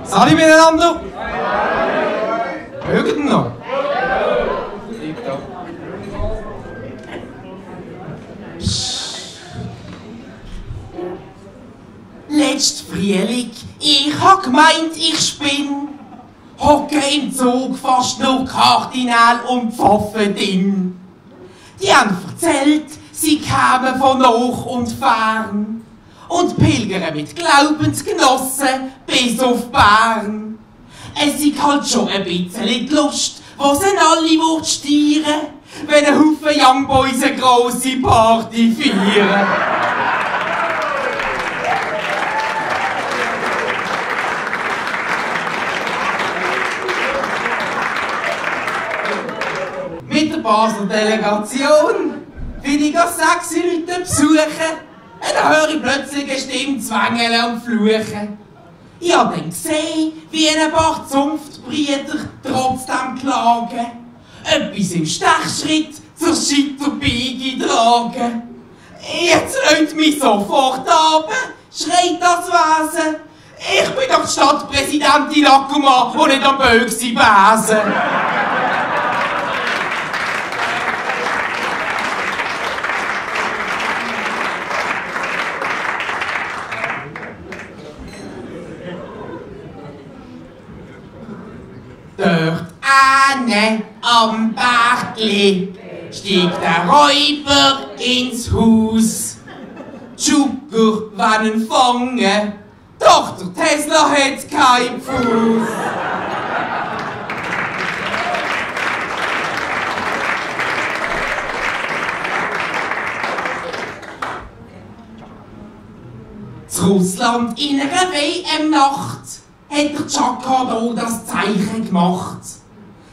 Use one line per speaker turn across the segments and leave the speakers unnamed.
Salut miteinander! Mögt ihr noch? Liegt da.
Letzt Frühling, ich hab gemeint, ich spinn. Hocke im Zug, fast nur Kardinal und Pfaffendin. Die haben erzählt, sie kämen von hoch und fern und pilgern mit Glaubensgenossen bis auf Bern. Es ist halt schon ein bisschen die Lust, was sie alle stieren, wenn ein Haufen Young Boys eine grosse Party feiern. Mit der Basler Delegation bin ich 6 Leute besuchen. Und dann höre ich plötzlich eine Stimme zwängeln und fluchen. Ich habe dann gesehen, wie ein paar Zunftbrüder trotzdem klagen. Etwas im Stechschritt zur Scheiterbeige tragen. Jetzt lönt mich sofort ab, schreit das Wesen. Ich bin doch die Stadtpräsidentin Akuma und nicht am Bögsi Besen. Dort ane am Bergli stieg der Räuber ins Haus. Die Schucker werden fangen, doch der Tesla hat keinen Fuß. Zu Russland in einer WM-Nacht hat der Chaka das Zeichen gemacht.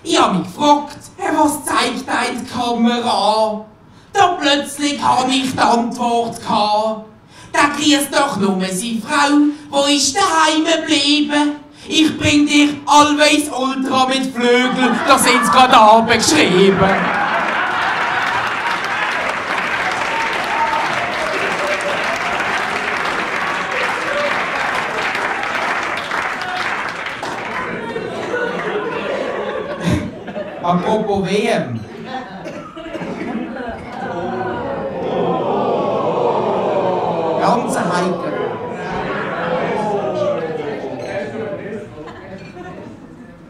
Ich hab mich gefragt, was zeigt die Kamera? Da plötzlich hab ich die Antwort gehabt. Da grüßt doch nur seine Frau, wo ist daheim geblieben? Ich bring dich Always Ultra mit Flügeln, da sind's grad abgeschrieben.
Apropos WM. Ganz heikel.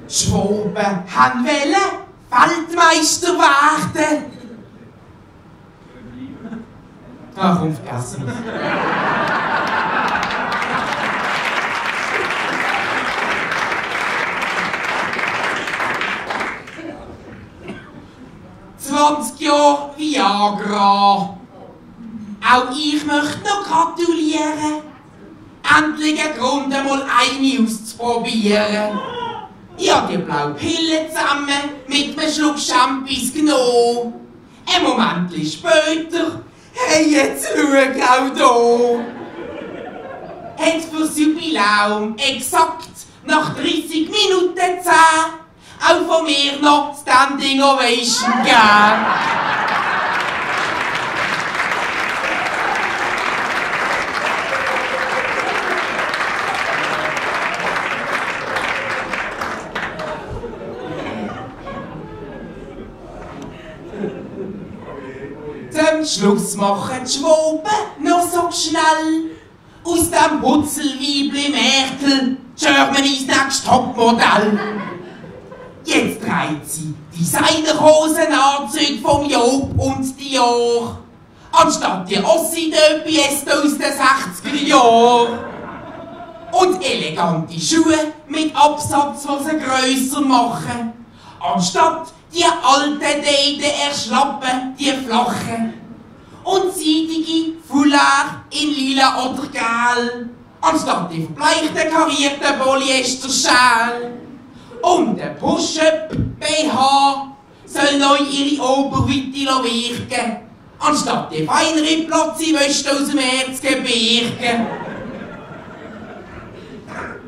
Schwaben han wollen Weltmeister werden.
Ach, komm, vergessen wir.
20 Jahre Viagra. Auch ich möchte noch gratulieren. Endlich ein Grund, mal eine auszuprobieren. Ich habe die blaue Pille zusammen mit einem Schluck Champis genommen. Ein Moment später, hey, jetzt schau auch da. Hat fürs Jubiläum exakt nach 30 Minuten 10 auch von mir noch Standing Ovation gegeben. Zum Schluss machen die Schwaben noch so schnell aus dem Hutzelweibli Merkel Germanys nächstes Topmodell. Jetzt trägt sie Designerhosenanzüge vom Job und Dior, anstatt die Ossi de Pieste aus den 60er Jahren. Und elegante Schuhe mit Absatz, die sie grösser machen, anstatt die alten Deiden erschlappen, die flachen. Und seidige Foulard in lila oder gel, anstatt die verbleichten karierten Polyester-Schäl. Und der Push-Up BH soll neu ihre Oberweite wirken, anstatt die feinere Platziwäsche aus dem Erzgebirge.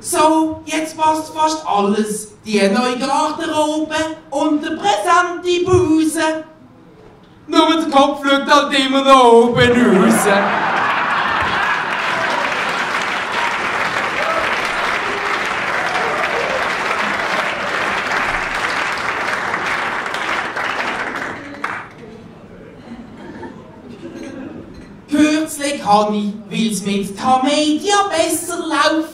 So, jetzt passt fast alles. Die neue Garderobe und der präsente Busen. Nur der Kopf schaut halt immer noch oben raus. habe ich, weil's mit Tamedia besser läuft,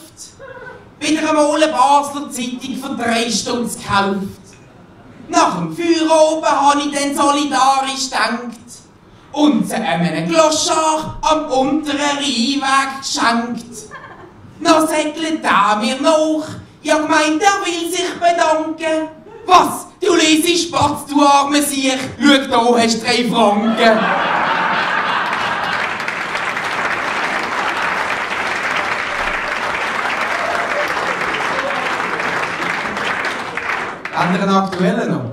wieder einmal eine Basler Zeitung für 3 Stunden gekauft. Nach dem Feuer oben habe ich dann solidarisch gedacht und sie einem Gloschar am unteren Rheinweg geschenkt. Dann segelt er mir nach, ja gemeint, er will sich bedanken. Was? Du lesest Spatz, du arme Siech, schau da, hast 3 Franken.
Anderen aktuellen noch?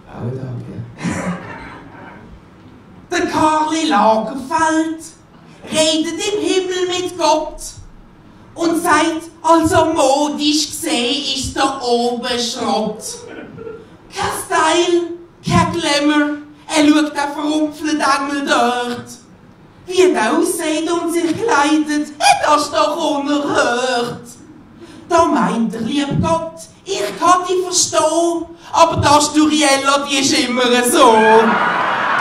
Auch danke.
Der Karli Lagerfeld redet im Himmel mit Gott und sagt, also modisch gesehen ist da oben Schrott. Kein Style, kein Glamour, er schaut den verrumpfelten Engel dort. Wie der aussieht und sich kleidet, das ist doch unerhört. Da meint der liebe Gott, ich kann dich verstehen, aber das Sturiella, die ist immer so.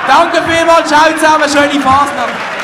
Danke vielmals, ciao zusammen, schöne Fasnacht.